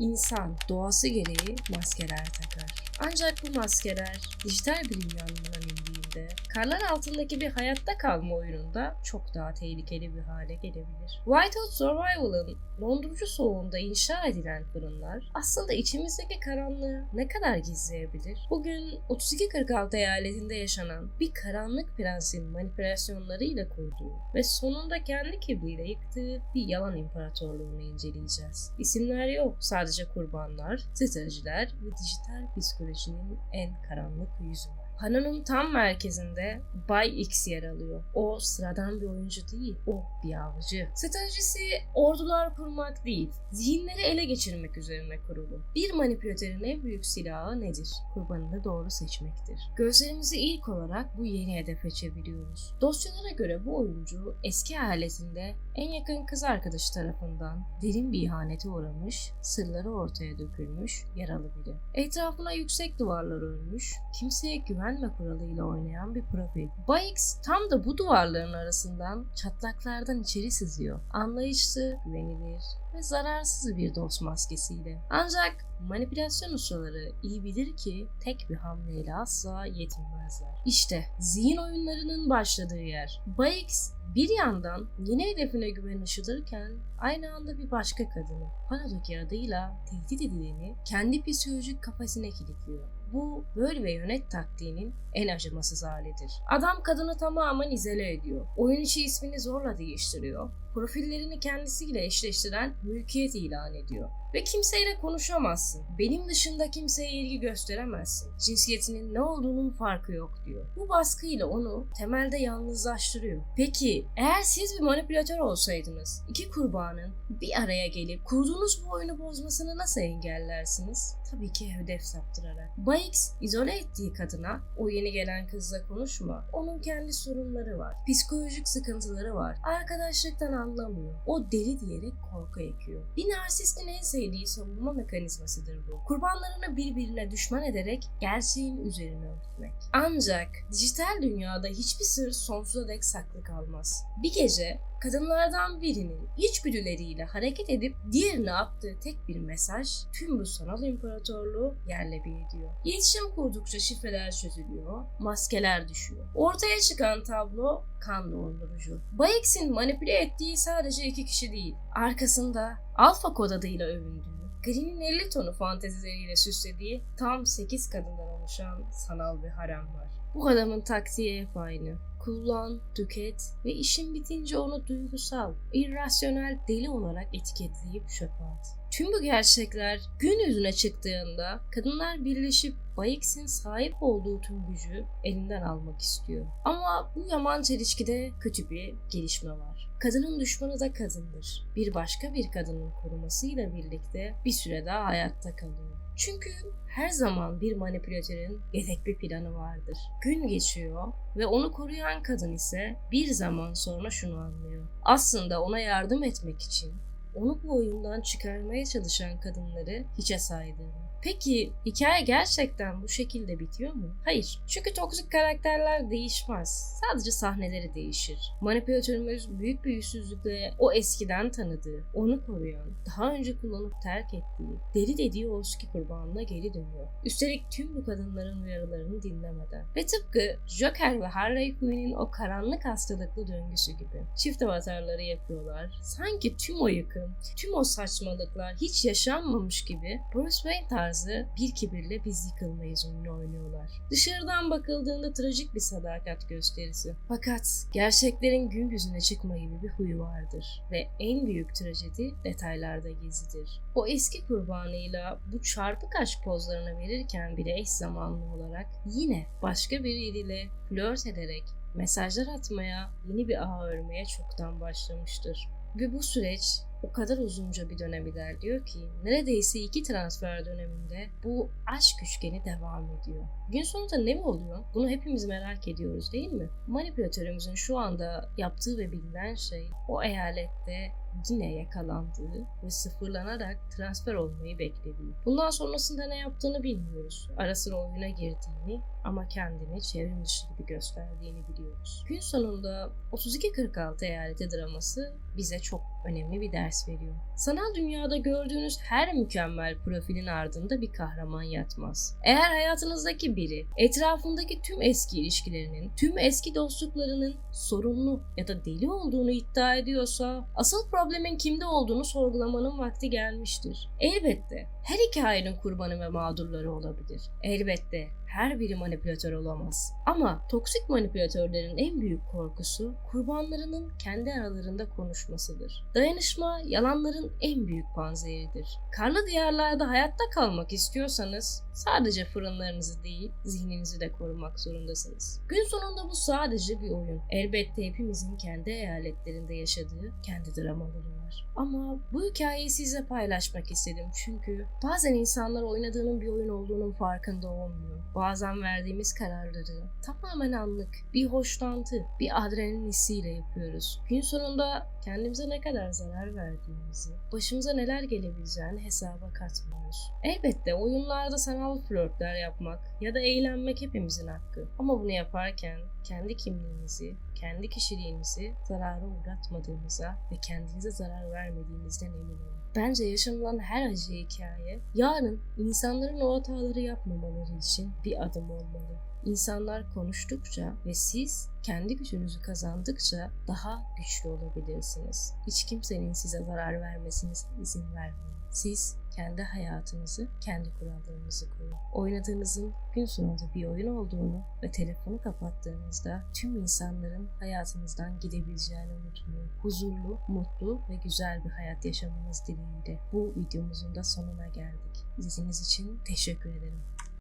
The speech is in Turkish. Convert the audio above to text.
İnsan doğası gereği maskeler takar. Ancak bu maskeler dijital bir dünyanın indiğinde karlar altındaki bir hayatta kalma oyununda çok daha tehlikeli bir hale gelebilir. Whiteout Survival'ın dondurucu soğuğunda inşa edilen fırınlar aslında içimizdeki karanlığı ne kadar gizleyebilir? Bugün 3246 eyaletinde yaşanan bir karanlık prensin manipülasyonlarıyla kurduğu ve sonunda kendi kibriyle yıktığı bir yalan imparatorluğunu inceleyeceğiz. İsimler yok, sadece kurbanlar, stratejiler ve dijital psikolojinin en karanlık yüzü var. Panonun tam merkezinde Bay X yer alıyor. O sıradan bir oyuncu değil, o bir avcı. Stratejisi ordular kurmak değil, zihinleri ele geçirmek üzerine kurulu. Bir manipülatörün en büyük silahı nedir? Kurbanını doğru seçmektir. Gözlerimizi ilk olarak bu yeni hedefe çeviriyoruz. Dosyalara göre bu oyuncu eski ailesinde en yakın kız arkadaşı tarafından derin bir ihanete uğramış, sırları ortaya dökülmüş, yaralı biri. Etrafına yüksek duvarlar örmüş, kimseye güvenme kuralıyla oynayan bir profil. Bay X tam da bu duvarların arasından çatlaklardan içeri sızıyor. Anlayışlı, güvenilir ve zararsız bir dost maskesiyle. Ancak manipülasyon ustaları iyi bilir ki tek bir hamleyle asla yetinmezler. İşte zihin oyunlarının başladığı yer. Bay X bir yandan yeni hedefine güven ışıdırken aynı anda bir başka kadını Pano'daki adıyla tehdit edileni kendi psikolojik kafasına kilitliyor. Bu böl ve yönet taktiğinin en acımasız halidir. Adam kadını tamamen izole ediyor. Oyun içi ismini zorla değiştiriyor. Profillerini kendisiyle eşleştiren mülkiyet ilan ediyor. Ve kimseyle konuşamazsın. Benim dışında kimseye ilgi gösteremezsin. Cinsiyetinin ne olduğunun farkı yok diyor. Bu baskıyla onu temelde yalnızlaştırıyor. Peki eğer siz bir manipülatör olsaydınız, iki kurbanın bir araya gelip kurduğunuz bu oyunu bozmasını nasıl engellersiniz? Tabii ki hedef saptırarak. Bay X izole ettiği kadına o yeni gelen kızla konuşma. Onun kendi sorunları var. Psikolojik sıkıntıları var. Arkadaşlıktan anlamıyor. O deli diyerek korku ekiyor. Bir narsistin en sevdiği savunma mekanizmasıdır bu. Kurbanlarını birbirine düşman ederek gerçeğin üzerine örtmek. Ancak dijital dünyada hiçbir sır sonsuza dek saklı kalmaz. Bir gece kadınlardan birinin içgüdüleriyle hareket edip diğerine attığı tek bir mesaj tüm bu sanal imparatorluğu yerle bir ediyor. İletişim kurdukça şifreler çözülüyor, maskeler düşüyor. Ortaya çıkan tablo kan dondurucu. Bay X'in manipüle ettiği sadece iki kişi değil, arkasında Alpha Kod adıyla övündüğü, Green'in 50 tonu fantezileriyle süslediği tam 8 kadından oluşan sanal bir harem var. Bu adamın taktiği hep aynı. Kullan, tüket ve işin bitince onu duygusal, irrasyonel deli olarak etiketleyip çöpe at. Tüm bu gerçekler gün yüzüne çıktığında kadınlar birleşip Bay X'in sahip olduğu tüm gücü elinden almak istiyor. Ama bu yaman çelişkide kötü bir gelişme var. Kadının düşmanı da kadındır. Bir başka bir kadının korumasıyla birlikte bir süre daha hayatta kalıyor. Çünkü her zaman bir manipülatörün yedek bir planı vardır. Gün geçiyor ve onu koruyan kadın ise bir zaman sonra şunu anlıyor. Aslında ona yardım etmek için onu bu oyundan çıkarmaya çalışan kadınları hiçe saydığını. Peki hikaye gerçekten bu şekilde bitiyor mu? Hayır. Çünkü toksik karakterler değişmez. Sadece sahneleri değişir. Manipülatörümüz büyük bir yüzsüzlükle o eskiden tanıdığı, onu koruyan, daha önce kullanıp terk ettiği, deli dediği o eski kurbanına geri dönüyor. Üstelik tüm bu kadınların uyarılarını dinlemeden. Ve tıpkı Joker ve Harley Quinn'in o karanlık hastalıklı döngüsü gibi. Çift avatarları yapıyorlar. Sanki tüm o yıkım, tüm o saçmalıklar hiç yaşanmamış gibi Bruce Wayne tarzı bir kibirle biz yıkılmayız oyunu oynuyorlar. Dışarıdan bakıldığında trajik bir sadakat gösterisi. Fakat gerçeklerin gün yüzüne çıkma gibi bir huyu vardır. Ve en büyük trajedi detaylarda gizlidir. O eski kurbanıyla bu çarpık aşk pozlarını verirken bile eş zamanlı olarak yine başka biriyle flört ederek mesajlar atmaya, yeni bir ağ örmeye çoktan başlamıştır. Ve bu süreç o kadar uzunca bir dönem ilerliyor ki neredeyse 2 transfer döneminde bu aşk üçgeni devam ediyor. Gün sonunda ne mi oluyor? Bunu hepimiz merak ediyoruz değil mi? Manipülatörümüzün şu anda yaptığı ve bilinen şey o eyalette yine yakalandığı ve sıfırlanarak transfer olmayı beklediği. Bundan sonrasında ne yaptığını bilmiyoruz. Ara sıra oyuna girdiğini ama kendini çevrim dışı gibi gösterdiğini biliyoruz. Gün sonunda 3246 eyaleti draması bize çok önemli bir ders veriyor. Sanal dünyada gördüğünüz her mükemmel profilin ardında bir kahraman yatmaz. Eğer hayatınızdaki biri etrafındaki tüm eski ilişkilerinin, tüm eski dostluklarının sorunlu ya da deli olduğunu iddia ediyorsa, asıl problemin kimde olduğunu sorgulamanın vakti gelmiştir. Elbette her hikayenin kurbanı ve mağdurları olabilir. Elbette her biri manipülatör olamaz. Ama toksik manipülatörlerin en büyük korkusu kurbanlarının kendi aralarında konuşmasıdır. Dayanışma yalanların en büyük panzehiridir. Karlı diyarlarda hayatta kalmak istiyorsanız sadece fırınlarınızı değil zihninizi de korumak zorundasınız. Gün sonunda bu sadece bir oyun. Elbette hepimizin kendi eyaletlerinde yaşadığı kendi dramaları var. Ama bu hikayeyi size paylaşmak istedim çünkü bazen insanlar oynadığının bir oyun olduğunun farkında olmuyor. Bazen verdiğimiz kararları tamamen anlık, bir hoşlantı, bir adrenalin hissiyle yapıyoruz. Gün sonunda kendimize ne kadar zarar verdiğimizi, başımıza neler gelebileceğini hesaba katmıyoruz. Elbette oyunlarda sanal flörtler yapmak ya da eğlenmek hepimizin hakkı. Ama bunu yaparken kendi kimliğinizi, kendi kişiliğinizi zarara uğratmadığınıza ve kendinize zarar vermediğinizden emin olun. Bence yaşanılan her acı hikaye yarın insanların o hataları yapmamaları için bir adım olmalı. İnsanlar konuştukça ve siz kendi gücünüzü kazandıkça daha güçlü olabilirsiniz. Hiç kimsenin size zarar vermesine izin vermeyin. Siz kendi hayatınızı, kendi kurallarınızı koyun. Oynadığınızın gün sonunda bir oyun olduğunu ve telefonu kapattığınızda tüm insanların hayatınızdan gidebileceğini unutmayın. Huzurlu, mutlu ve güzel bir hayat yaşamanız dileğiyle bu videomuzun da sonuna geldik. İzlediğiniz için teşekkür ederim.